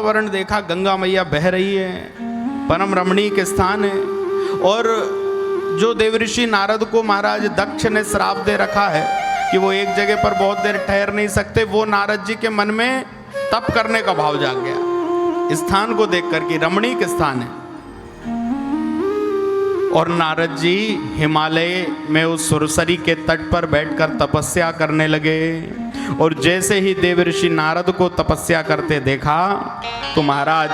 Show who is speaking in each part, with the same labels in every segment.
Speaker 1: वातावरण देखा, गंगा मैया बह रही है, परम रमणीक स्थान है। और जो देवऋषि नारद को महाराज दक्ष ने श्राप दे रखा है कि वो एक जगह पर बहुत देर ठहर नहीं सकते, वो नारद जी के मन में तप करने का भाव जाग गया स्थान को देख करके, रमणीक स्थान है। और नारद जी हिमालय में उस सुरसरी के तट पर बैठकर तपस्या करने लगे। और जैसे ही देवऋषि नारद को तपस्या करते देखा तो महाराज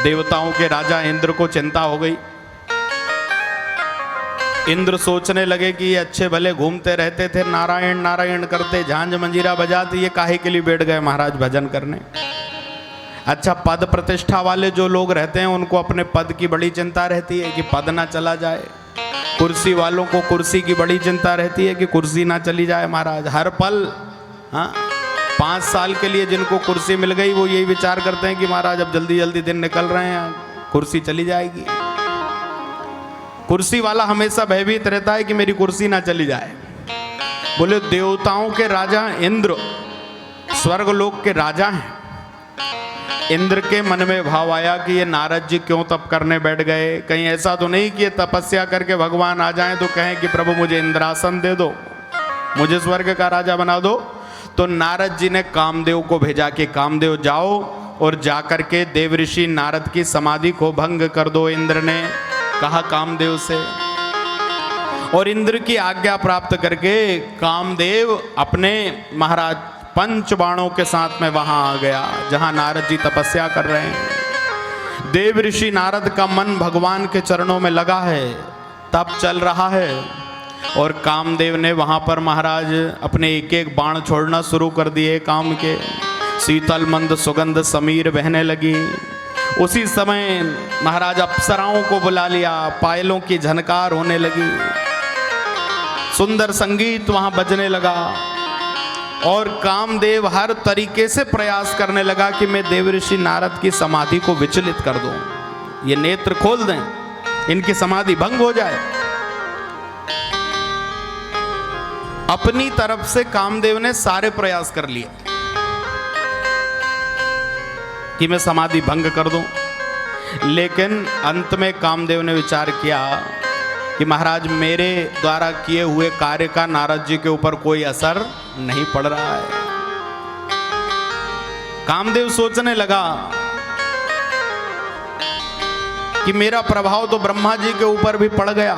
Speaker 1: देवताओं के राजा इंद्र को चिंता हो गई। इंद्र सोचने लगे कि ये अच्छे भले घूमते रहते थे, नारायण नारायण करते, झांझ मंजीरा बजाते, ये काहे के लिए बैठ गए महाराज भजन करने। अच्छा, पद प्रतिष्ठा वाले जो लोग रहते हैं उनको अपने पद की बड़ी चिंता रहती है कि पद ना चला जाए। कुर्सी वालों को कुर्सी की बड़ी चिंता रहती है कि कुर्सी ना चली जाए महाराज। हर पल, हाँ, 5 साल के लिए जिनको कुर्सी मिल गई वो यही विचार करते हैं कि महाराज अब जल्दी जल्दी दिन निकल रहे हैं, कुर्सी चली जाएगी। कुर्सी वाला हमेशा भयभीत रहता है कि मेरी कुर्सी ना चली जाए। बोले देवताओं के राजा इंद्र स्वर्गलोक के राजा हैं। इंद्र के मन में भाव आया कि ये नारद जी क्यों तप करने बैठ गए, कहीं ऐसा तो नहीं कि ये तपस्या करके भगवान आ जाएं तो कहें कि प्रभु मुझे इंद्रासन दे दो, मुझे स्वर्ग का राजा बना दो। तो नारद जी ने कामदेव को भेजा कि कामदेव जाओ और जाकर के देवऋषि नारद की समाधि को भंग कर दो। इंद्र ने कहा कामदेव से, और इंद्र की आज्ञा प्राप्त करके कामदेव अपने महाराज पंच बाणों के साथ में वहां आ गया जहां नारद जी तपस्या कर रहे हैं। देवऋषि नारद का मन भगवान के चरणों में लगा है, तप चल रहा है। और कामदेव ने वहां पर महाराज अपने एक एक बाण छोड़ना शुरू कर दिए काम के। शीतल मंद सुगंध समीर बहने लगी। उसी समय महाराज अप्सराओं को बुला लिया, पायलों की झनकार होने लगी, सुंदर संगीत वहां बजने लगा। और कामदेव हर तरीके से प्रयास करने लगा कि मैं देवऋषि नारद की समाधि को विचलित कर दूं, ये नेत्र खोल दें, इनकी समाधि भंग हो जाए। अपनी तरफ से कामदेव ने सारे प्रयास कर लिए कि मैं समाधि भंग कर दूं, लेकिन अंत में कामदेव ने विचार किया कि महाराज मेरे द्वारा किए हुए कार्य का नारद जी के ऊपर कोई असर नहीं पड़ रहा है। कामदेव सोचने लगा कि मेरा प्रभाव तो ब्रह्मा जी के ऊपर भी पड़ गया।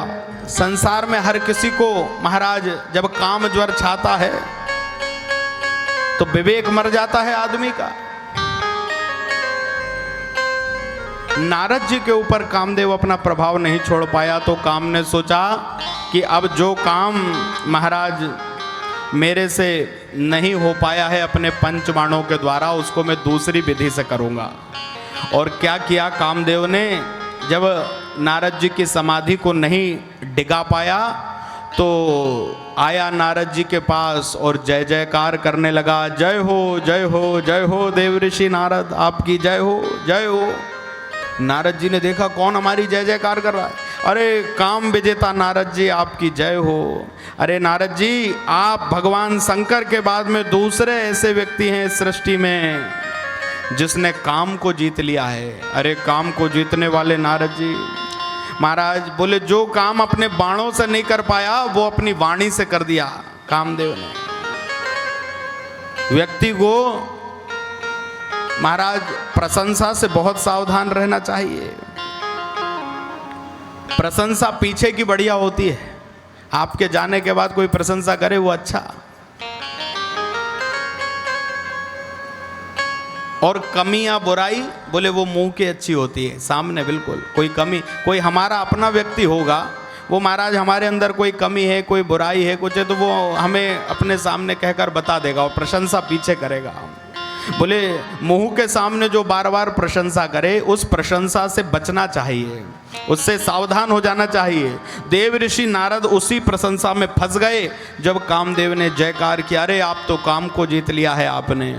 Speaker 1: संसार में हर किसी को महाराज जब काम ज्वर छाता है तो विवेक मर जाता है आदमी का। नारद जी के ऊपर कामदेव अपना प्रभाव नहीं छोड़ पाया, तो काम ने सोचा कि अब जो काम महाराज मेरे से नहीं हो पाया है अपने पंचबाणों के द्वारा, उसको मैं दूसरी विधि से करूंगा। और क्या किया कामदेव ने, जब नारद जी की समाधि को नहीं डिगा पाया तो आया नारद जी के पास और जय जयकार करने लगा, जय हो जय हो जय हो देवऋषि नारद, आपकी जय हो जय हो। नारद जी ने देखा कौन हमारी जय जयकार कर रहा है। अरे काम विजेता नारद जी आपकी जय हो। अरे नारद जी, आप भगवान शंकर के बाद में दूसरे ऐसे व्यक्ति हैं इस सृष्टि में जिसने काम को जीत लिया है। अरे काम को जीतने वाले नारद जी महाराज बोले, जो काम अपने बाणों से नहीं कर पाया वो अपनी वाणी से कर दिया कामदेव ने। व्यक्ति को महाराज प्रशंसा से बहुत सावधान रहना चाहिए। प्रशंसा पीछे की बढ़िया होती है, आपके जाने के बाद कोई प्रशंसा करे वो अच्छा। और कमी या बुराई बोले वो मुंह की अच्छी होती है, सामने बिल्कुल कोई कमी, कोई हमारा अपना व्यक्ति होगा वो महाराज हमारे अंदर कोई कमी है, कोई बुराई है, कुछ है, तो वो हमें अपने सामने कहकर बता देगा और प्रशंसा पीछे करेगा। बोले मुंह के सामने जो बार बार प्रशंसा करे उस प्रशंसा से बचना चाहिए, उससे सावधान हो जाना चाहिए। देव ऋषि नारद उसी प्रशंसा में फंस गए जब कामदेव ने जयकार किया, अरे आप तो काम को जीत लिया है, आपने,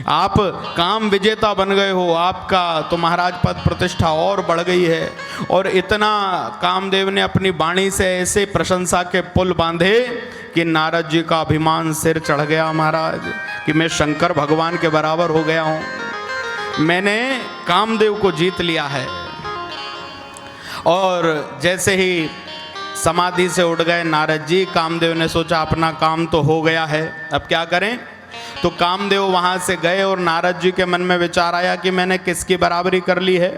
Speaker 1: आप काम विजेता बन गए हो, आपका तो महाराज पद प्रतिष्ठा और बढ़ गई है। और इतना कामदेव ने अपनी वाणी से ऐसे प्रशंसा के पुल बांधे कि नारद जी का अभिमान सिर चढ़ गया महाराज, कि मैं शंकर भगवान के बराबर हो गया हूँ। मैंने कामदेव को जीत लिया है। और जैसे ही समाधि से उठ गए नारद जी, कामदेव ने सोचा अपना काम तो हो गया है, अब क्या करें। तो कामदेव वहाँ से गए और नारद जी के मन में विचार आया कि मैंने किसकी बराबरी कर ली है।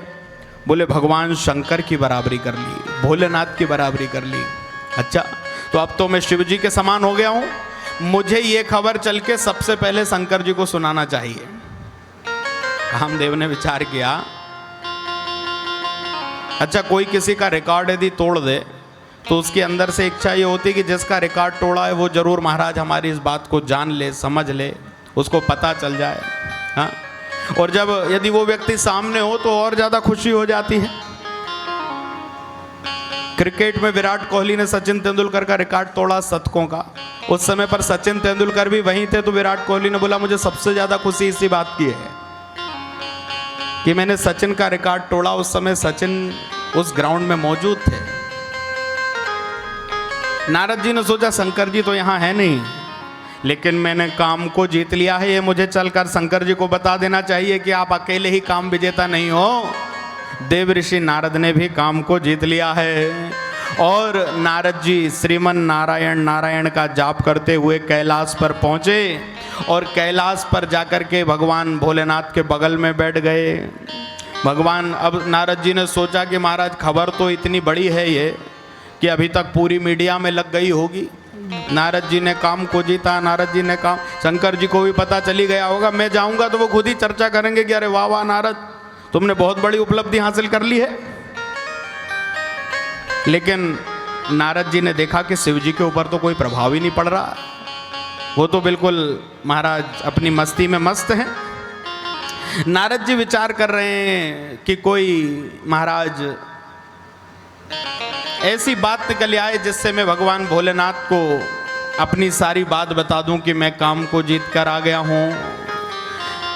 Speaker 1: बोले भगवान शंकर की बराबरी कर ली, भोलेनाथ की बराबरी कर ली। अच्छा, तो अब तो मैं शिव जी के समान हो गया हूँ, मुझे ये खबर चल के सबसे पहले शंकर जी को सुनाना चाहिए। कामदेव ने विचार किया, अच्छा कोई किसी का रिकॉर्ड यदि तोड़ दे तो उसके अंदर से इच्छा ये होती कि जिसका रिकॉर्ड तोड़ा है वो जरूर महाराज हमारी इस बात को जान ले, समझ ले, उसको पता चल जाए। हाँ, और जब यदि वो व्यक्ति सामने हो तो और ज्यादा खुशी हो जाती है। क्रिकेट में विराट कोहली ने सचिन तेंदुलकर का रिकॉर्ड तोड़ा शतकों का। उस समय पर सचिन तेंदुलकर भी वहीं थे, तो विराट कोहली ने बोला मुझे सबसे ज्यादा खुशी इसी बात की है कि मैंने सचिन का रिकॉर्ड तोड़ा। उस समय सचिन उस ग्राउंड में मौजूद थे। नारद जी ने सोचा शंकर जी तो यहाँ है नहीं, लेकिन मैंने काम को जीत लिया है, ये मुझे चलकर शंकर जी को बता देना चाहिए कि आप अकेले ही काम विजेता नहीं हो, देव ऋषि नारद ने भी काम को जीत लिया है। और नारद जी श्रीमन नारायण नारायण का जाप करते हुए कैलाश पर पहुँचे और कैलाश पर जाकर के भगवान भोलेनाथ के बगल में बैठ गए। भगवान, अब नारद जी ने सोचा कि महाराज खबर तो इतनी बड़ी है ये कि अभी तक पूरी मीडिया में लग गई होगी। नारद जी ने काम को जीता, नारद जी ने काम, शंकर जी को भी पता चली गया होगा। मैं जाऊंगा तो वो खुद ही चर्चा करेंगे कि अरे वाह वाह नारद, तुमने बहुत बड़ी उपलब्धि हासिल कर ली है। लेकिन नारद जी ने देखा कि शिव जी के ऊपर तो कोई प्रभाव ही नहीं पड़ रहा, वो तो बिल्कुल महाराज अपनी मस्ती में मस्त हैं। नारद जी विचार कर रहे हैं कि कोई महाराज ऐसी बात निकल आए जिससे मैं भगवान भोलेनाथ को अपनी सारी बात बता दूं कि मैं काम को जीत कर आ गया हूं।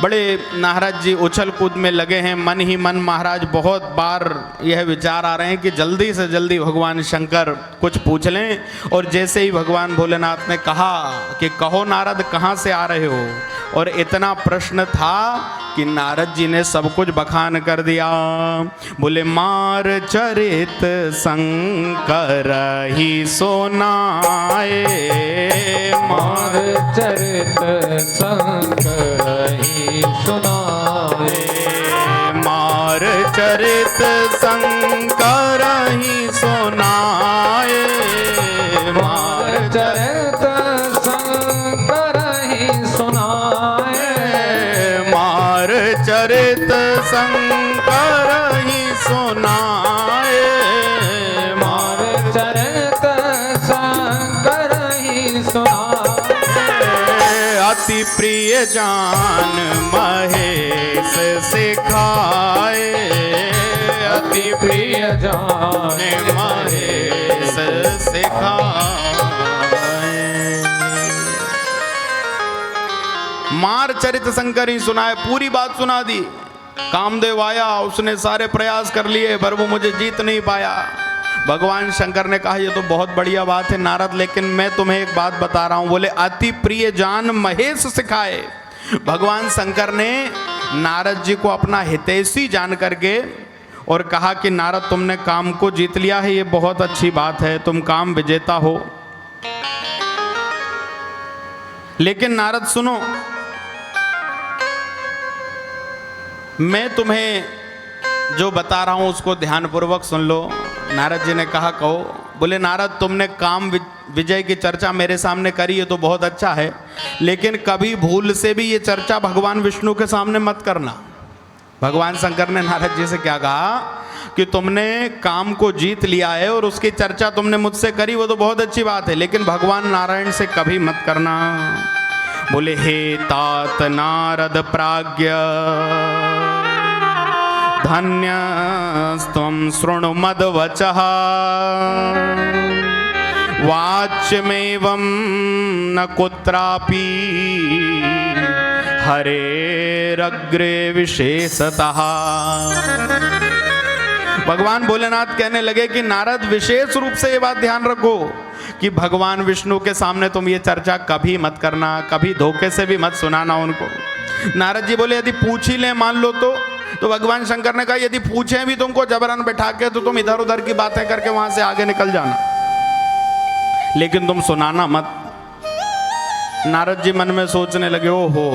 Speaker 1: बड़े नारद जी उछल कूद में लगे हैं, मन ही मन महाराज बहुत बार यह विचार आ रहे हैं कि जल्दी से जल्दी भगवान शंकर कुछ पूछ लें। और जैसे ही भगवान भोलेनाथ ने कहा कि कहो नारद कहाँ से आ रहे हो, और इतना प्रश्न था कि नारद जी ने सब कुछ बखान कर दिया। बोले मार चरित शंकर ही सुनाए,
Speaker 2: मार चरित शंकर ही सुनाए,
Speaker 1: मार चरित शंकर ही सुनाए,
Speaker 2: मार चरित शंकर ही सुनाए,
Speaker 1: मार चरित शंकर ही सुनाए,
Speaker 2: मार चरित शंकर ही सुनाए।
Speaker 1: अति प्रिय जान महेश सिखाए, अति
Speaker 2: प्रिय जान
Speaker 1: महेश सिखाए। मार चरित शंकर ही सुनाए, पूरी बात सुना दी। कामदेव आया, उसने सारे प्रयास कर लिए पर वो मुझे जीत नहीं पाया। भगवान शंकर ने कहा ये तो बहुत बढ़िया बात है नारद, लेकिन मैं तुम्हें एक बात बता रहा हूं। बोले अति प्रिय जान महेश सिखाए। भगवान शंकर ने नारद जी को अपना हितैषी जान करके और कहा कि नारद तुमने काम को जीत लिया है, ये बहुत अच्छी बात है, तुम काम विजेता हो। लेकिन नारद सुनो, मैं तुम्हें जो बता रहा हूं उसको ध्यानपूर्वक सुन लो। नारद जी ने कहा कहो। बोले नारद तुमने काम विजय की चर्चा मेरे सामने करी है तो बहुत अच्छा है, लेकिन कभी भूल से भी ये चर्चा भगवान विष्णु के सामने मत करना। भगवान शंकर ने नारद जी से क्या कहा कि तुमने काम को जीत लिया है और उसकी चर्चा तुमने मुझसे करी, वो तो बहुत अच्छी बात है, लेकिन भगवान नारायण से कभी मत करना। बोले हे तात नारद प्राज्ञ धन्यस्त्वं शृणु मद्वचः, वाच्यमेवं न कुत्रापि हरेरग्रे विशेषतः। भगवान भोलेनाथ कहने लगे कि नारद विशेष रूप से ये बात ध्यान रखो कि भगवान विष्णु के सामने तुम ये चर्चा कभी मत करना, कभी धोखे से भी मत सुनाना उनको। नारद जी बोले यदि पूछ ही ले मान लो तो भगवान शंकर ने कहा यदि पूछे भी तुमको जबरन बैठा के तो तुम इधर उधर की बातें करके वहां से आगे निकल जाना, लेकिन तुम सुनाना मत। नारद जी मन में सोचने लगे, ओहो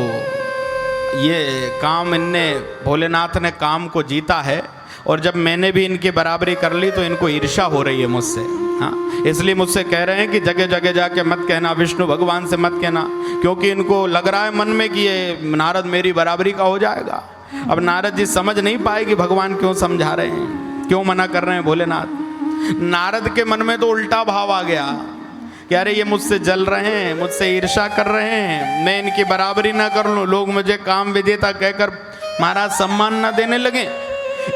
Speaker 1: ये काम इनने भोलेनाथ ने काम को जीता है, और जब मैंने भी इनकी बराबरी कर ली तो इनको ईर्ष्या हो रही है मुझसे। हाँ, इसलिए मुझसे कह रहे हैं कि जगह जगह जाके मत कहना, विष्णु भगवान से मत कहना, क्योंकि इनको लग रहा है मन में कि ये नारद मेरी बराबरी का हो जाएगा। अब नारद जी समझ नहीं पाए कि भगवान क्यों समझा रहे हैं, क्यों मना कर रहे हैं भोलेनाथ। नारद के मन में तो उल्टा भाव आ गया कि अरे ये मुझसे जल रहे हैं, मुझसे ईर्ष्या कर रहे हैं, मैं इनकी बराबरी ना कर लूं, लोग मुझे काम विजेता कहकर महाराज सम्मान ना देने लगे,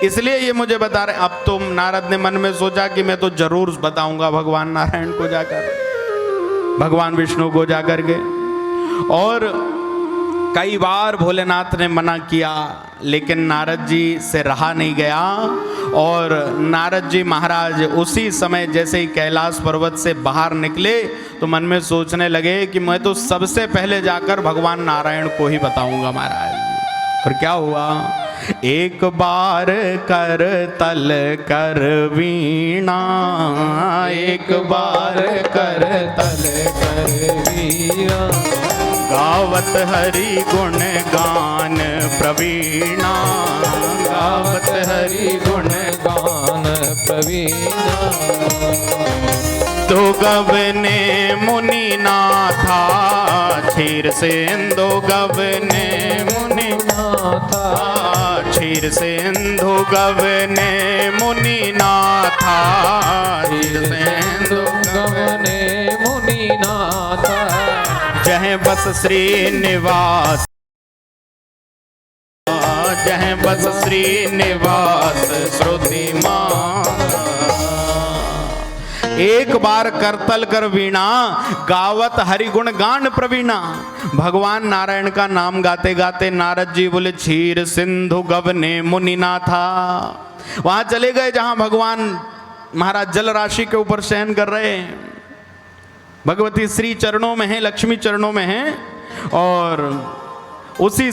Speaker 1: इसलिए ये मुझे बता रहे। अब तो नारद ने मन में सोचा कि मैं तो जरूर बताऊंगा भगवान नारायण को जाकर, भगवान विष्णु को जाकर के। और कई बार भोलेनाथ ने मना किया, लेकिन नारद जी से रहा नहीं गया। और नारद जी महाराज उसी समय जैसे ही कैलाश पर्वत से बाहर निकले तो मन में सोचने लगे कि मैं तो सबसे पहले जाकर भगवान नारायण को ही बताऊंगा महाराज। और क्या हुआ, एक बार कर तल कर वीणा, एक बार कर तल कर वीणा, गावत हरि गुण गान प्रवीणा, गावत हरि गुण
Speaker 2: गान प्रवीणा।
Speaker 1: तो गवने मुनि नाथा, क्षीर सिंधु गवने मुनि नाथा, क्षीर सिंधु गवने मुनि नाथा, क्षीर सिंधु
Speaker 2: गवने मुनि नाथा,
Speaker 1: जहाँ बस श्रीनिवास, जहाँ बस श्रीनिवास श्रुतिमान। एक बार करतल कर वीणा, गावत हरिगुण गान प्रवीणा। भगवान नारायण का नाम गाते गाते नारद जी बोले क्षीर सिंधु गवने मुनि नाथा। वहां चले गए जहां भगवान महाराज जल राशि के ऊपर शयन कर रहे हैं, भगवती श्री चरणों में है, लक्ष्मी चरणों में है। और उसी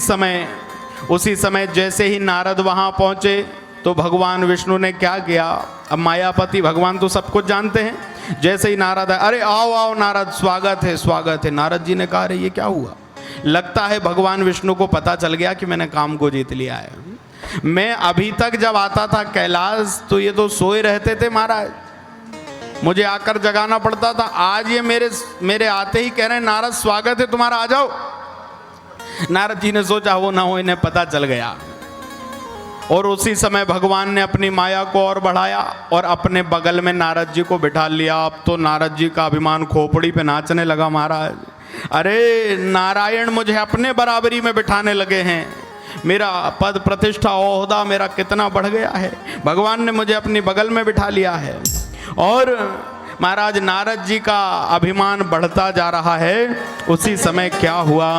Speaker 1: समय जैसे ही नारद वहां पहुंचे तो भगवान विष्णु ने क्या किया। अब मायापति भगवान तो सब कुछ जानते हैं। जैसे ही नारद है, अरे आओ आओ नारद, स्वागत है स्वागत है। नारद जी ने कहा अरे ये क्या हुआ, लगता है भगवान विष्णु को पता चल गया कि मैंने काम को जीत लिया है। मैं अभी तक जब आता था कैलाश तो ये तो सोए रहते थे महाराज, मुझे आकर जगाना पड़ता था। आज ये मेरे आते ही कह रहे हैं नारद स्वागत है तुम्हारा, आ जाओ। नारद जी ने सोचा वो ना हो इन्हें पता चल गया। और उसी समय भगवान ने अपनी माया को और बढ़ाया और अपने बगल में नारद जी को बिठा लिया। अब तो नारद जी का अभिमान खोपड़ी पे नाचने लगा महाराज। अरे नारायण मुझे अपने बराबरी में बिठाने लगे हैं, मेरा पद प्रतिष्ठा ओहदा मेरा कितना बढ़ गया है, भगवान ने मुझे अपनी बगल में बिठा लिया है। और महाराज नारद जी का अभिमान बढ़ता जा रहा है। उसी समय क्या हुआ,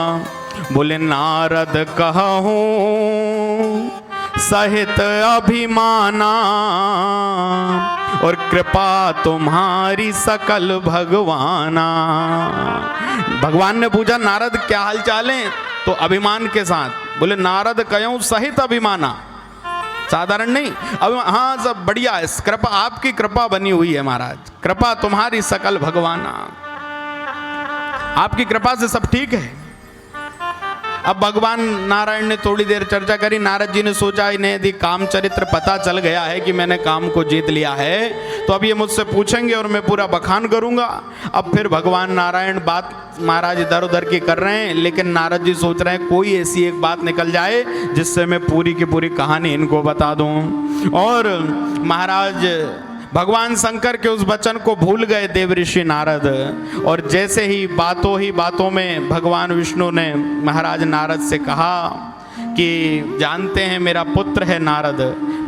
Speaker 1: बोले नारद कहूं सहित अभिमाना, और कृपा तुम्हारी सकल भगवाना। भगवान ने पूछा नारद क्या हाल चाल है, तो अभिमान के साथ बोले नारद कहूं सहित अभिमाना, साधारण नहीं, अब हाँ सब बढ़िया है, कृपा आपकी कृपा बनी हुई है महाराज, कृपा तुम्हारी सकल भगवाना, आपकी कृपा से सब ठीक है। अब भगवान नारायण ने थोड़ी देर चर्चा करी। नारद जी ने सोचा इन्हें यदि काम चरित्र पता चल गया है कि मैंने काम को जीत लिया है तो अब ये मुझसे पूछेंगे और मैं पूरा बखान करूंगा। अब फिर भगवान नारायण बात महाराज इधर उधर की कर रहे हैं, लेकिन नारद जी सोच रहे हैं कोई ऐसी एक बात निकल जाए जिससे मैं पूरी की पूरी कहानी इनको बता दूं। और महाराज भगवान शंकर के उस वचन को भूल गए देव ऋषि नारद। और जैसे ही बातों में भगवान विष्णु ने महाराज नारद से कहा कि जानते हैं मेरा पुत्र है नारद।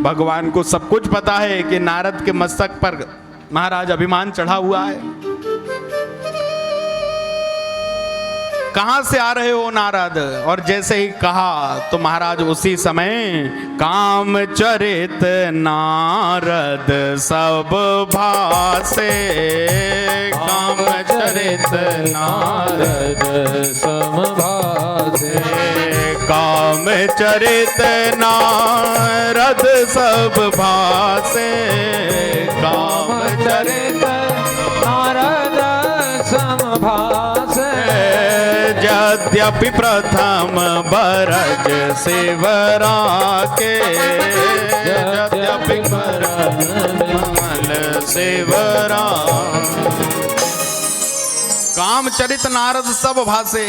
Speaker 1: भगवान को सब कुछ पता है कि नारद के मस्तक पर महाराज अभिमान चढ़ा हुआ है। कहां से आ रहे हो नारद, और जैसे ही कहा तो महाराज उसी समय काम चरित नारद सब भासे, काम चरित नारद
Speaker 2: समभासे,
Speaker 1: काम चरित नारद सब भासे, काम चरित
Speaker 2: नारद समभासे।
Speaker 1: यद्यपि प्रथम बरज सेवरा के, यद्यपि कमल सेवरा। कामचरित नारद सब भासे।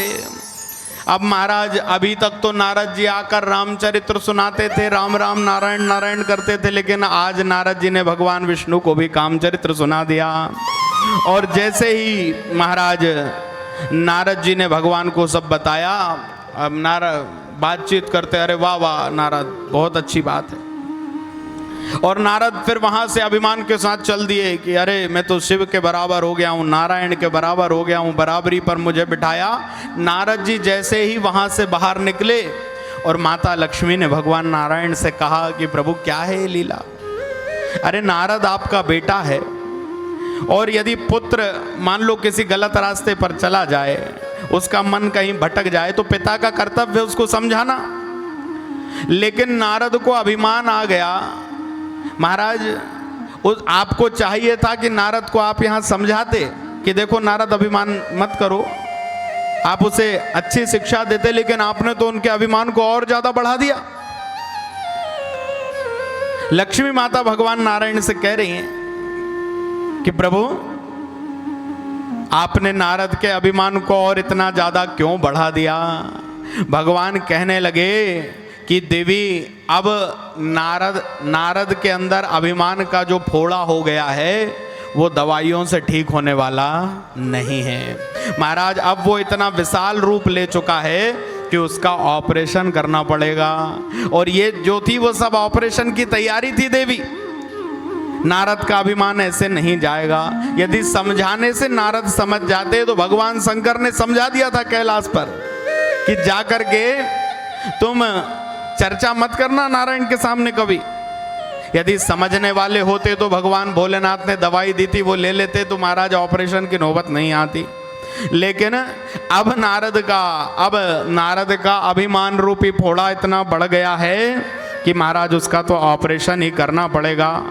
Speaker 1: अब महाराज अभी तक तो नारद जी आकर रामचरित्र सुनाते थे, राम राम नारायण नारायण करते थे, लेकिन आज नारद जी ने भगवान विष्णु को भी कामचरित्र सुना दिया। और जैसे ही महाराज नारद जी ने भगवान को सब बताया, अब नारद बातचीत करते, अरे वाह वाह नारद, बहुत अच्छी बात है। और नारद फिर वहां से अभिमान के साथ चल दिए कि अरे मैं तो शिव के बराबर हो गया हूँ, नारायण के बराबर हो गया हूँ, बराबरी पर मुझे बिठाया। नारद जी जैसे ही वहां से बाहर निकले और माता लक्ष्मी ने भगवान नारायण से कहा कि प्रभु क्या है ये लीला। अरे नारद आपका बेटा है, और यदि पुत्र मान लो किसी गलत रास्ते पर चला जाए, उसका मन कहीं भटक जाए, तो पिता का कर्तव्य है उसको समझाना। लेकिन नारद को अभिमान आ गया। महाराज उस आपको चाहिए था कि नारद को आप यहां समझाते कि देखो नारद अभिमान मत करो, आप उसे अच्छी शिक्षा देते, लेकिन आपने तो उनके अभिमान को और ज्यादा बढ़ा दिया। लक्ष्मी माता भगवान नारायण से कह रही हैं कि प्रभु आपने नारद के अभिमान को और इतना ज्यादा क्यों बढ़ा दिया। भगवान कहने लगे कि देवी अब नारद के अंदर अभिमान का जो फोड़ा हो गया है वो दवाइयों से ठीक होने वाला नहीं है। महाराज अब वो इतना विशाल रूप ले चुका है कि उसका ऑपरेशन करना पड़ेगा। और ये जो थी वो सब ऑपरेशन की तैयारी थी देवी। नारद का अभिमान ऐसे नहीं जाएगा। यदि समझाने से नारद समझ जाते तो भगवान शंकर ने समझा दिया था कैलाश पर कि जाकर के तुम चर्चा मत करना नारायण के सामने कभी। यदि समझने वाले होते तो भगवान भोलेनाथ ने दवाई दी थी वो ले लेते, तो महाराज ऑपरेशन की नौबत नहीं आती। लेकिन अब नारद का अभिमान रूपी फोड़ा इतना बढ़ गया है कि महाराज उसका तो ऑपरेशन ही करना पड़ेगा।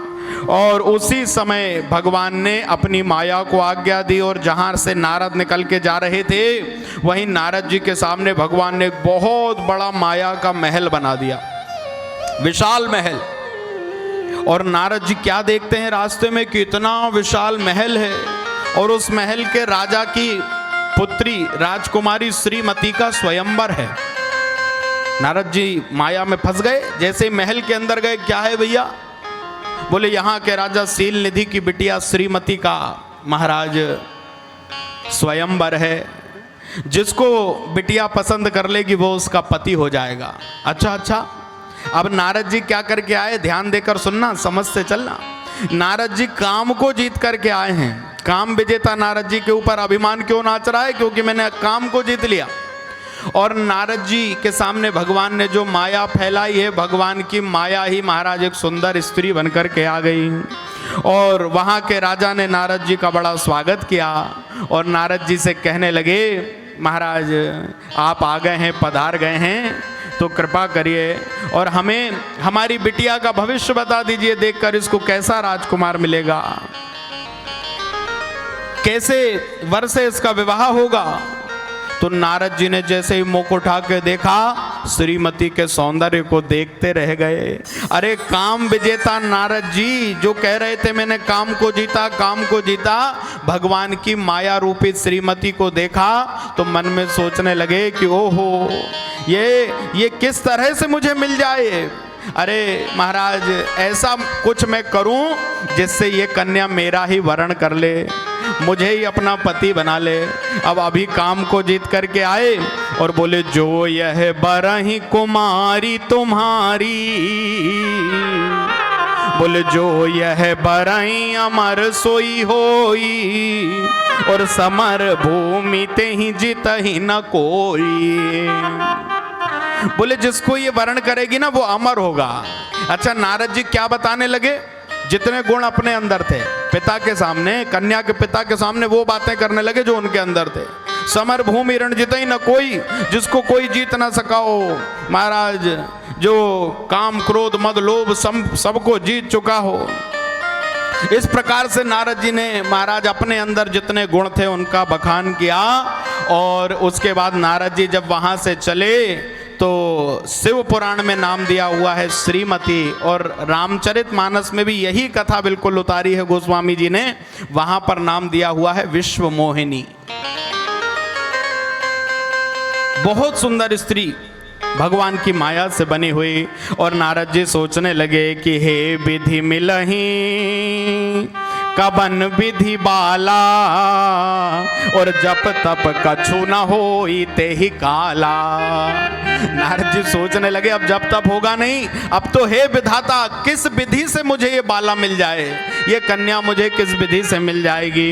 Speaker 1: और उसी समय भगवान ने अपनी माया को आज्ञा दी और जहां से नारद निकल के जा रहे थे वहीं नारद जी के सामने भगवान ने एक बहुत बड़ा माया का महल बना दिया, विशाल महल। और नारद जी क्या देखते हैं रास्ते में कि इतना विशाल महल है और उस महल के राजा की पुत्री राजकुमारी श्रीमती का स्वयंवर है। नारद जी माया में फंस गए। जैसे महल के अंदर गए, क्या है भैया? बोले यहाँ के राजा सील निधि की बिटिया श्रीमती का महाराज स्वयंवर है, जिसको बिटिया पसंद कर लेगी वो उसका पति हो जाएगा। अच्छा। अब नारद जी क्या करके आए, ध्यान देकर सुनना, समझ से चलना। नारद जी काम को जीत करके आए हैं। काम विजेता नारद जी के ऊपर अभिमान क्यों नाच रहा है? क्योंकि मैंने काम को जीत लिया। और नारद जी के सामने भगवान ने जो माया फैलाई है, भगवान की माया ही महाराज एक सुंदर स्त्री बनकर के आ गई। और वहाँ के राजा ने नारद जी का बड़ा स्वागत किया और नारद जी से कहने लगे, महाराज आप आ गए हैं, पधार गए हैं, तो कृपा करिए और हमें हमारी बिटिया का भविष्य बता दीजिए, देखकर इसको कैसा राजकुमार मिलेगा, कैसे वर से इसका विवाह होगा। तो नारद जी ने जैसे ही मुख उठा के देखा, श्रीमती के सौंदर्य को देखते रह गए। अरे काम विजेता नारद जी जो कह रहे थे मैंने काम को जीता, भगवान की माया रूपी श्रीमती को देखा तो मन में सोचने लगे कि ओहो ये किस तरह से मुझे मिल जाए। अरे महाराज ऐसा कुछ मैं करूं जिससे ये कन्या मेरा ही वरण कर ले, मुझे ही अपना पति बना ले। अब अभी काम को जीत करके आए और बोले, जो यह बरही कुमारी तुम्हारी, बोले जो यह बरही अमर सोई होई, और समर भूमि ते ही जीत ही न कोई। बोले जिसको ये वर्ण करेगी ना वो अमर होगा। अच्छा नारद जी क्या बताने लगे? जितने गुण अपने अंदर थे पिता के सामने, कन्या के पिता के सामने वो बातें करने लगे जो उनके अंदर थे। समर भूमि रणजितई न कोई, जिसको कोई जीत ना सका हो। महाराज जो काम क्रोध मद लोभ सबको जीत चुका हो। इस प्रकार से नारद जी ने महाराज अपने अंदर जितने गुण थे उनका बखान किया। और उसके बाद नारद जी जब वहां से चले तो शिव पुराण में नाम दिया हुआ है श्रीमती, और रामचरितमानस में भी यही कथा बिल्कुल उतारी है गोस्वामी जी ने, वहां पर नाम दिया हुआ है विश्व मोहिनी। बहुत सुंदर स्त्री भगवान की माया से बनी हुई। और नारद जी सोचने लगे कि हे विधि मिलही कबन विधि बाला, और जप तप कछु न होई ते ही काला। नारद जी सोचने लगे अब जप तप होगा नहीं, अब तो हे विधाता किस विधि से मुझे ये बाला मिल जाए, ये कन्या मुझे किस विधि से मिल जाएगी।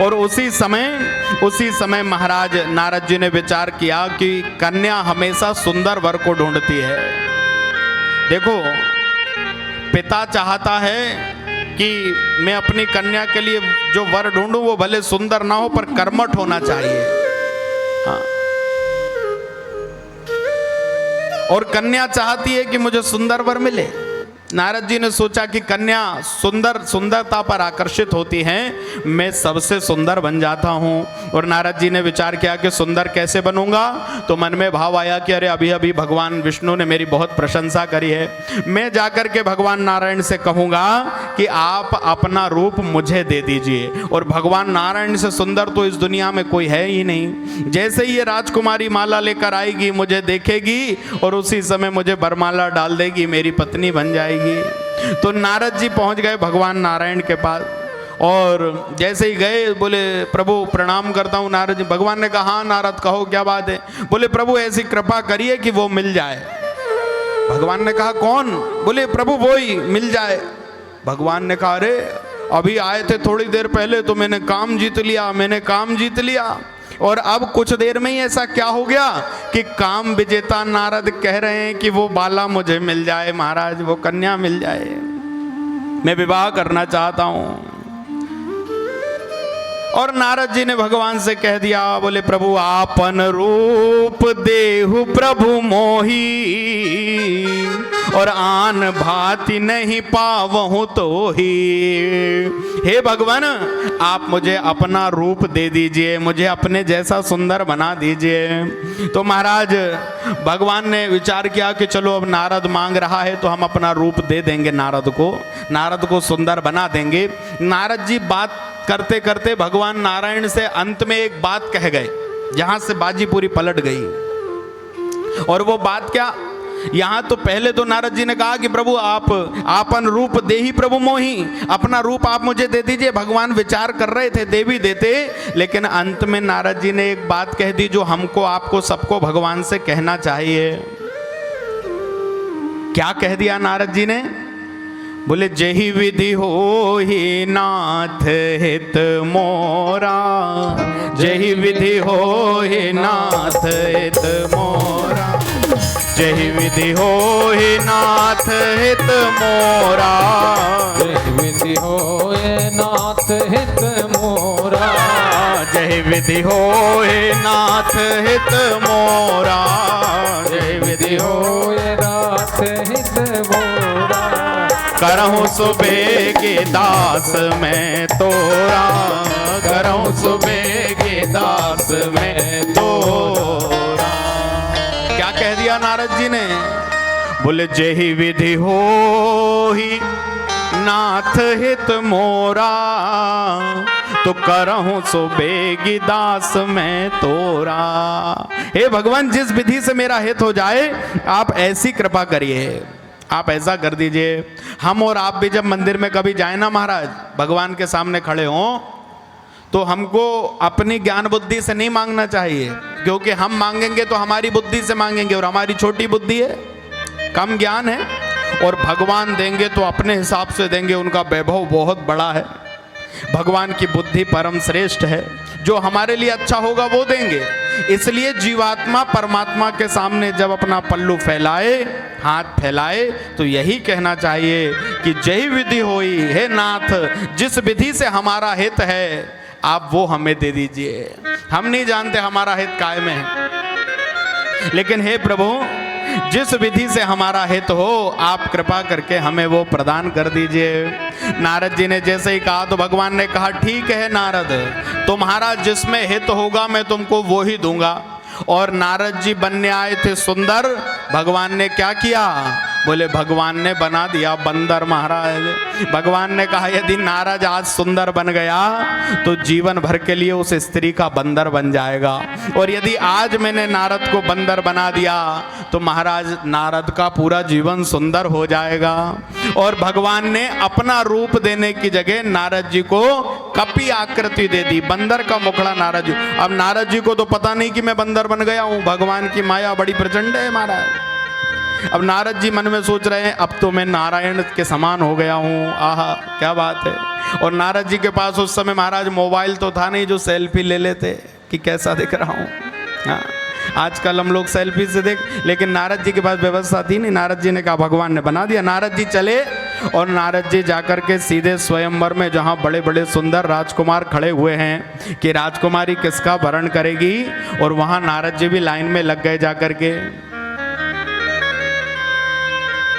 Speaker 1: और उसी समय महाराज नारद जी ने विचार किया कि कन्या हमेशा सुंदर वर को ढूंढती है। देखो पिता चाहता है कि मैं अपनी कन्या के लिए जो वर ढूंढूं वो भले सुंदर ना हो पर कर्मठ होना चाहिए। हाँ। और कन्या चाहती है कि मुझे सुंदर वर मिले। नारद जी ने सोचा कि कन्या सुंदरता पर आकर्षित होती हैं, मैं सबसे सुंदर बन जाता हूं। और नारद जी ने विचार किया कि सुंदर कैसे बनूंगा, तो मन में भाव आया कि अरे अभी अभी भगवान विष्णु ने मेरी बहुत प्रशंसा करी है, मैं जाकर के भगवान नारायण से कहूंगा कि आप अपना रूप मुझे दे दीजिए। और भगवान नारायण से सुंदर तो इस दुनिया में कोई है ही नहीं। जैसे ही ये राजकुमारी माला लेकर आएगी मुझे देखेगी और उसी समय मुझे बरमाला डाल देगी, मेरी पत्नी बन जाएगी। तो नारद जी पहुंच गए भगवान नारायण के पास, और जैसे ही गए बोले प्रभु प्रणाम करता हूँ। नारद जी, भगवान ने कहा हाँ नारद कहो क्या बात है। बोले प्रभु ऐसी कृपा करिए कि वो मिल जाए। भगवान ने कहा कौन? बोले प्रभु वो ही मिल जाए। भगवान ने कहा अरे अभी आए थे थोड़ी देर पहले तो मैंने काम जीत लिया, और अब कुछ देर में ही ऐसा क्या हो गया कि काम विजेता नारद कह रहे हैं कि वो बाला मुझे मिल जाए, महाराज वो कन्या मिल जाए, मैं विवाह करना चाहता हूं। और नारद जी ने भगवान से कह दिया, बोले प्रभु आपन रूप देहु प्रभु मोही, और आन भांति नहीं पावहु तो ही। हे भगवान आप मुझे अपना रूप दे दीजिए, मुझे अपने जैसा सुंदर बना दीजिए। तो महाराज भगवान ने विचार किया कि चलो अब नारद मांग रहा है तो हम अपना रूप दे देंगे, नारद को सुंदर बना देंगे। नारद जी बात करते करते भगवान नारायण से अंत में एक बात कह गए जहां से बाजी पूरी पलट गई। और वो बात क्या? यहां तो पहले तो नारद जी ने कहा कि प्रभु आप आपन रूप दे ही प्रभु मोही, अपना रूप आप मुझे दे दीजिए। भगवान विचार कर रहे थे दे भी देते, लेकिन अंत में नारद जी ने एक बात कह दी जो हमको आपको सबको भगवान से कहना चाहिए। क्या कह दिया नारद जी ने? बोले जेहि विधि हो ही नाथ हित मोरा, जेहि विधि हो ही नाथ हित मोरा, जेहि विधि हो ही नाथ हित मोरा,
Speaker 2: जेहि विधि होए नाथ हित मोरा,
Speaker 1: जेहि विधि हो ही नाथ हित मोरा, जेहि विधि
Speaker 2: होए नाथ हित मोरा,
Speaker 1: करहूं सुबेगे दास मैं तोरा, करहूं सुबेगे दास मैं तोरा। क्या कह दिया नारद जी ने? बोले जेहि विधि हो ही नाथ हित मोरा, तो करहूं सुबेगी दास मैं तोरा। हे भगवान जिस विधि से मेरा हित हो जाए आप ऐसी कृपा करिए, आप ऐसा कर दीजिए। हम और आप भी जब मंदिर में कभी जाए ना महाराज, भगवान के सामने खड़े हों, तो हमको अपनी ज्ञान बुद्धि से नहीं मांगना चाहिए, क्योंकि हम मांगेंगे तो हमारी बुद्धि से मांगेंगे और हमारी छोटी बुद्धि है, कम ज्ञान है। और भगवान देंगे तो अपने हिसाब से देंगे, उनका वैभव बहुत बड़ा है। भगवान की बुद्धि परम श्रेष्ठ है, जो हमारे लिए अच्छा होगा वो देंगे। इसलिए जीवात्मा परमात्मा के सामने जब अपना पल्लू फैलाए, हाथ फैलाए, तो यही कहना चाहिए कि जय विधि होई, हे नाथ जिस विधि से हमारा हित है आप वो हमें दे दीजिए। हम नहीं जानते हमारा हित काय में है, लेकिन हे प्रभु जिस विधि से हमारा हित हो आप कृपा करके हमें वो प्रदान कर दीजिए। नारद जी ने जैसे ही कहा तो भगवान ने कहा ठीक है नारद, तुम्हारा जिसमें हित होगा मैं तुमको वो ही दूंगा। और नारद जी बनने आए थे सुंदर, भगवान ने क्या किया? बोले भगवान ने बना दिया बंदर महाराज। भगवान ने कहा यदि नारद आज सुंदर बन गया तो जीवन भर के लिए उस स्त्री का बंदर बन जाएगा, और यदि आज मैंने नारद को बंदर बना दिया तो महाराज नारद का पूरा जीवन सुंदर हो जाएगा। और भगवान ने अपना रूप देने की जगह नारद जी को कपी आकृति दे दी, बंदर का मुखड़ा नारद जी। अब नारद जी को तो पता नहीं कि मैं बंदर बन गया हूं, भगवान की माया बड़ी प्रचंड है महाराज। अब नारद जी मन में सोच रहे हैं अब तो मैं नारायण के समान हो गया हूँ, आहा क्या बात है। और नारद जी के पास उस समय महाराज मोबाइल तो था नहीं जो सेल्फी ले लेते कि कैसा दिख रहा हूँ। हाँ आजकल हम लोग सेल्फी से देख, लेकिन नारद जी के पास व्यवस्था थी नहीं। नारद जी ने कहा भगवान ने बना दिया। नारद जी चले और नारद जी जाकर के सीधे स्वयंवर में जहाँ बड़े बड़े सुंदर राजकुमार खड़े हुए हैं कि राजकुमारी किसका वरण करेगी, और वहाँ नारद जी भी लाइन में लग गए जाकर के।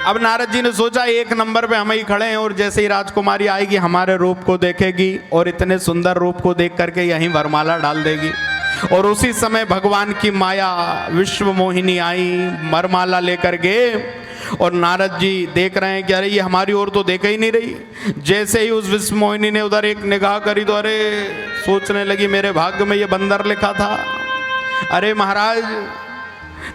Speaker 1: अब नारद जी ने सोचा एक नंबर पे हम ही खड़े हैं, और जैसे ही राजकुमारी आएगी हमारे रूप को देखेगी और इतने सुंदर रूप को देख करके यहीं वरमाला डाल देगी। और उसी समय भगवान की माया विश्व मोहिनी आई वरमाला लेकर के, और नारद जी देख रहे हैं कि अरे ये हमारी ओर तो देख ही नहीं रही। जैसे ही उस विश्व मोहिनी ने उधर एक निगाह करी तो अरे सोचने लगी मेरे भाग्य में ये बंदर लिखा था। अरे महाराज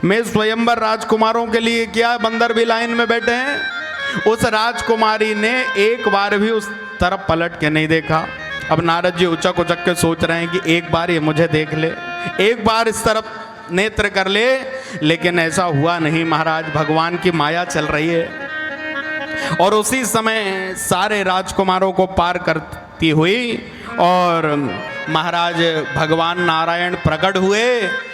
Speaker 1: मैं स्वयंवर राजकुमारों के लिए क्या, बंदर भी लाइन में बैठे हैं। उस राजकुमारी ने एक बार भी उस तरफ पलट के नहीं देखा। अब नारद जी उचक उचक के सोच रहे हैं कि एक बार ये मुझे देख ले, एक बार इस तरफ नेत्र कर ले, लेकिन ऐसा हुआ नहीं महाराज, भगवान की माया चल रही है। और उसी समय सारे राजकुमारों को पार करती हुई और महाराज भगवान नारायण प्रकट हुए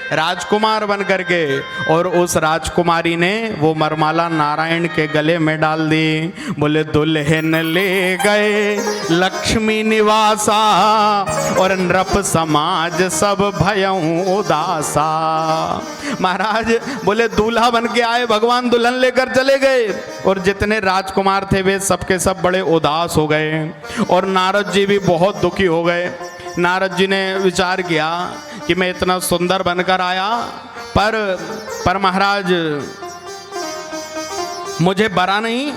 Speaker 1: राजकुमार बन करके, और उस राजकुमारी ने वो वरमाला नारायण के गले में डाल दी। बोले दुल्हन ले गए लक्ष्मी निवासा, और नृप समाज सब भयं उदासा। महाराज बोले दूल्हा बन के आए भगवान, दुल्हन लेकर चले गए, और जितने राजकुमार थे वे सबके सब बड़े उदास हो गए, और नारद जी भी बहुत दुखी हो गए। नारद जी ने विचार किया कि मैं इतना सुंदर बनकर आया, पर महाराज मुझे बरा नहीं,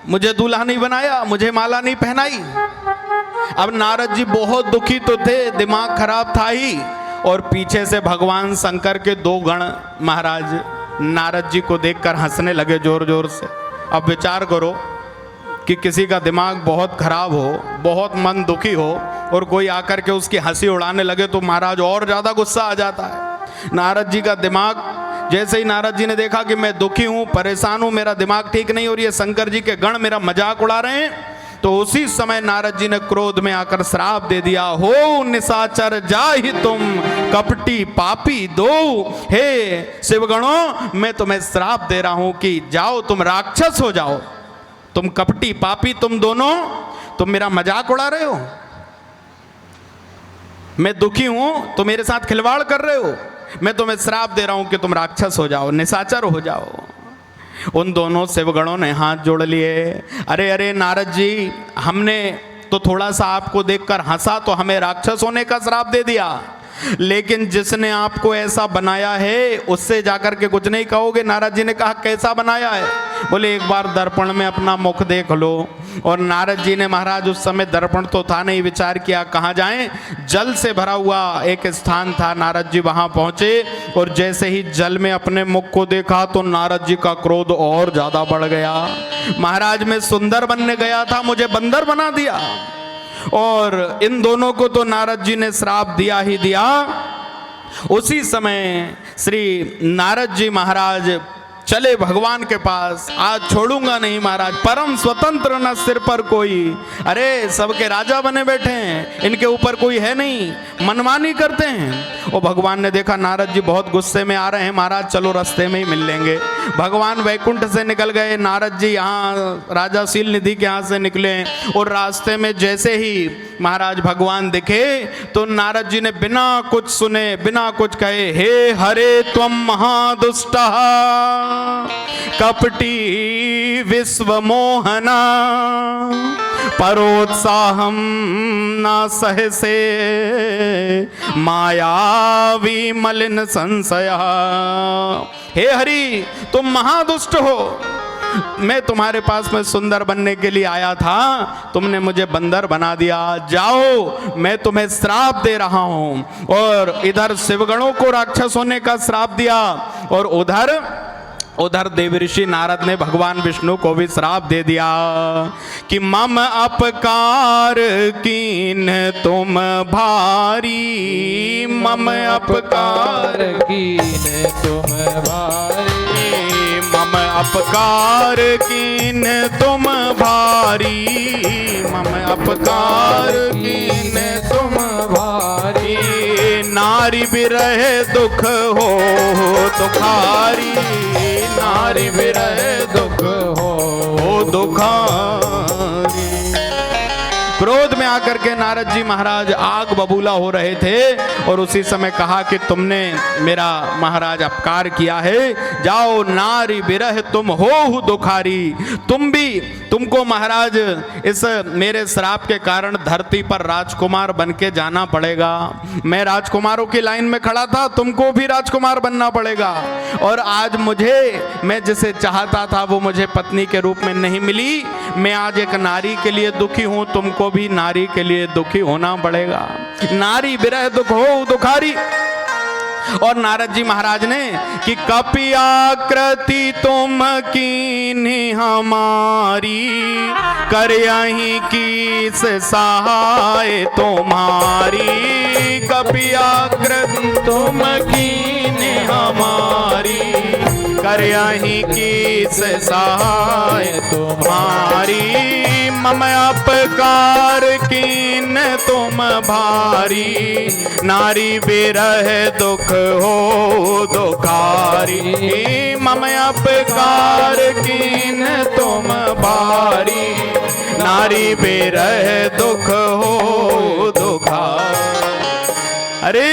Speaker 1: मुझे दूल्हा नहीं बनाया, मुझे माला नहीं पहनाई। अब नारद जी बहुत दुखी तो थे, दिमाग खराब था ही, और पीछे से भगवान शंकर के दो गण महाराज नारद जी को देखकर हंसने लगे जोर जोर से। अब विचार करो कि किसी का दिमाग बहुत खराब हो, बहुत मन दुखी हो, और कोई आकर के उसकी हंसी उड़ाने लगे तो महाराज और ज़्यादा गुस्सा आ जाता है। नारद जी का दिमाग, जैसे ही नारद जी ने देखा कि मैं दुखी हूँ, परेशान हूँ, मेरा दिमाग ठीक नहीं, और ये शंकर जी के गण मेरा मजाक उड़ा रहे हैं, तो उसी समय नारद जी ने क्रोध में आकर श्राप दे दिया। हो निशाचर जाहि तुम कपटी पापी दो, हे शिवगणों मैं तुम्हें श्राप दे रहा हूँ कि जाओ तुम राक्षस हो जाओ, तुम कपटी पापी, तुम दोनों, तुम मेरा मजाक उड़ा रहे हो, मैं दुखी हूं तो मेरे साथ खिलवाड़ कर रहे हो, मैं तुम्हें श्राप दे रहा हूं कि तुम राक्षस हो जाओ, निशाचर हो जाओ। उन दोनों शिवगणों ने हाथ जोड़ लिए। अरे अरे नारद जी, हमने तो थोड़ा सा आपको देखकर हंसा तो हमें राक्षस होने का श्राप दे दिया, लेकिन जिसने आपको ऐसा बनाया है उससे जाकर के कुछ नहीं कहोगे। नारद जी ने कहा कैसा बनाया है? बोले एक बार दर्पण में अपना मुख देख लो। और नारद जी ने महाराज उस समय दर्पण तो था नहीं, विचार किया कहाँ जाएं। जल से भरा हुआ एक स्थान था, नारद जी वहां पहुंचे, और जैसे ही जल में अपने मुख को देखा तो नारद जी का क्रोध और ज्यादा बढ़ गया। महाराज मैं सुंदर बनने गया था, मुझे बंदर बना दिया। और इन दोनों को तो नारद जी ने श्राप दिया ही दिया। उसी समय श्री नारद जी महाराज चले भगवान के पास। आज छोड़ूंगा नहीं महाराज, परम स्वतंत्र न सिर पर कोई। अरे सबके राजा बने बैठे हैं, इनके ऊपर कोई है नहीं, मनमानी करते हैं। और भगवान ने देखा नारद जी बहुत गुस्से में आ रहे हैं, महाराज चलो रास्ते में ही मिल लेंगे। भगवान वैकुंठ से निकल गए, नारद जी यहाँ राजा शील निधि के यहाँ से निकले, और रास्ते में जैसे ही महाराज भगवान दिखे तो नारद जी ने बिना कुछ सुने बिना कुछ कहे, हे हरे त्वम महादुष्टः कपटी विश्वमोहना परोत्साहम न सहसे मायावी मलिन संशय। हे हरि तुम महादुष्ट हो, मैं तुम्हारे पास में सुंदर बनने के लिए आया था, तुमने मुझे बंदर बना दिया। जाओ मैं तुम्हें श्राप दे रहा हूं। और इधर शिवगणों को राक्षस होने का श्राप दिया और उधर देवऋषि नारद ने भगवान विष्णु को भी श्राप दे दिया कि मम अपकार कीन तुम भारी, मम अपकार
Speaker 2: कीन तुम भारी,
Speaker 1: मम अपकार कीन तुम भारी, मम अपकार कीन तुम
Speaker 2: भारी,
Speaker 1: नारी बिरह दुख हो दुखारी, नारी बिरह दुख हो दुखारी। क्रोध में आकर के नारद जी महाराज आग बबूला हो रहे थे और उसी समय कहा कि तुमने मेरा महाराज अपकार किया है, जाओ नारी बिरह तुम हो दुखारी। तुमको महाराज इस मेरे श्राप के कारण धरती पर राजकुमार बन के जाना पड़ेगा। मैं राजकुमारों की लाइन में खड़ा था, तुमको भी राजकुमार बनना पड़ेगा। और आज मैं जिसे चाहता था वो मुझे पत्नी के रूप में नहीं मिली। मैं आज एक नारी के लिए दुखी हूं, तुमको भी नारी के लिए दुखी होना पड़ेगा। नारी बिरह दुख हो दुखारी। और नारद जी महाराज ने कि कपि आकृति तुम कीन्ही हमारी, कर यहीं कीस सहाय तुम्हारी, कपि आकृति तुम कीन्ही हमारी, कर यहीं कीस सहाय तुम्हारी, मम अपकार कीन तुम भारी, नारी बिरह दुख हो दुखारी, मम अपकार कीन तुम भारी, नारी बिरह दुख हो दुखारी। अरे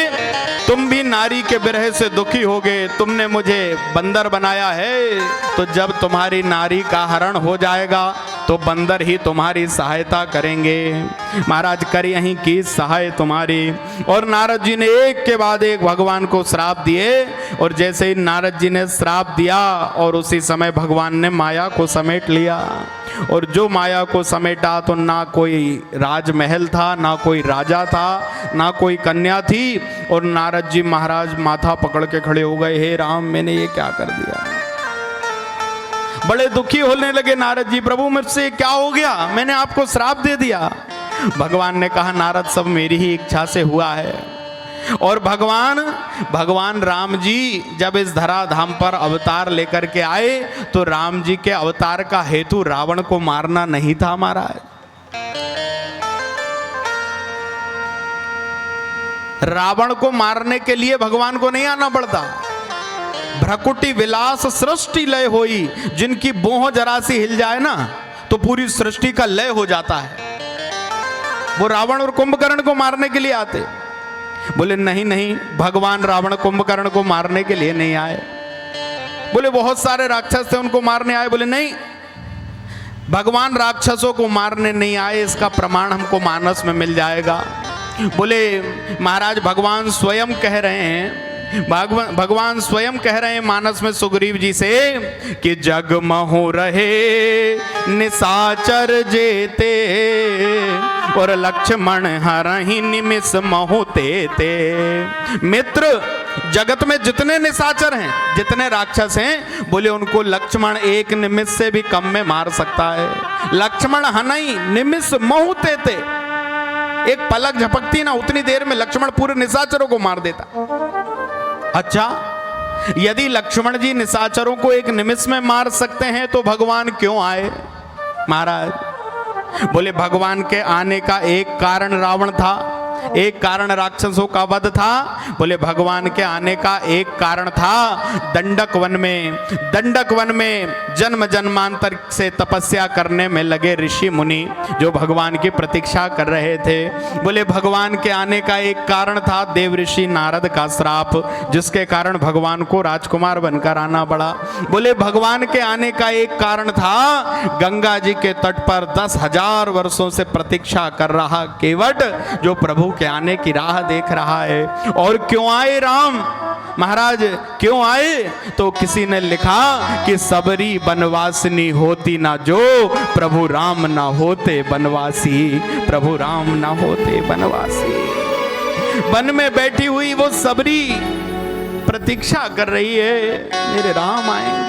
Speaker 1: तुम भी नारी के बिरह से दुखी होगे, तुमने मुझे बंदर बनाया है, तो जब तुम्हारी नारी का हरण हो जाएगा तो बंदर ही तुम्हारी सहायता करेंगे। महाराज कर यहीं की सहाय तुम्हारी। और नारद जी ने एक के बाद एक भगवान को श्राप दिए। और जैसे ही नारद जी ने श्राप दिया और उसी समय भगवान ने माया को समेट लिया। और जो माया को समेटा तो ना कोई राजमहल था, ना कोई राजा था, ना कोई कन्या थी। और नारद जी महाराज माथा पकड़ के खड़े हो गए, हे राम मैंने ये क्या कर दिया। बड़े दुखी होने लगे नारद जी, प्रभु मुझसे क्या हो गया, मैंने आपको श्राप दे दिया। भगवान ने कहा नारद सब मेरी ही इच्छा से हुआ है। और भगवान राम जी जब इस धराधाम पर अवतार लेकर के आए तो राम जी के अवतार का हेतु रावण को मारना नहीं था महाराज। रावण को मारने के लिए भगवान को नहीं आना पड़ता। भ्रकुटी विलास सृष्टि लय होई, जिनकी बोह जरा सी हिल जाए ना तो पूरी सृष्टि का लय हो जाता है। वो रावण और कुंभकर्ण को मारने के लिए आते। बोले नहीं नहीं, भगवान रावण कुंभकर्ण को मारने के लिए नहीं आए। बोले बहुत सारे राक्षस थे उनको मारने आए। बोले नहीं, भगवान राक्षसों को मारने नहीं आए, इसका प्रमाण हमको मानस में मिल जाएगा। बोले महाराज भगवान स्वयं कह रहे हैं, भगवान स्वयं कह रहे हैं मानस में सुग्रीव जी से कि जग महु रहे निशाचर जेते, और लक्ष्मण हरहि निमिष महु तेते। मित्र जगत में जितने निशाचर हैं, जितने राक्षस हैं, बोले उनको लक्ष्मण एक निमिष से भी कम में मार सकता है। लक्ष्मण हनई निमिष महु तेते, एक पलक झपकती ना उतनी देर में लक्ष्मण पूरे निशाचरों को मार देता। अच्छा, यदि लक्ष्मण जी निशाचरों को एक निमिष में मार सकते हैं तो भगवान क्यों आए महाराज? बोले भगवान के आने का एक कारण रावण था। एक कारण राक्षसों का वध था। बोले भगवान के आने का एक कारण था दंडक वन में जन्म जन्मांतर से तपस्या करने में लगे ऋषि मुनि जो भगवान की प्रतीक्षा कर रहे थे। बोले भगवान के आने का एक कारण था देव ऋषि नारद का श्राप, जिसके कारण भगवान को राजकुमार बनकर आना पड़ा। बोले भगवान के आने का एक कारण था गंगा जी के तट पर 10,000 वर्षों से प्रतीक्षा कर रहा केवट जो प्रभु के आने की राह देख रहा है। और क्यों आए राम महाराज, क्यों आए? तो किसी ने लिखा कि सबरी बनवासिनी होती ना जो प्रभु राम ना होते बनवासी, प्रभु राम ना होते बनवासी। वन में बैठी हुई वो सबरी प्रतीक्षा कर रही है मेरे राम आएंगे।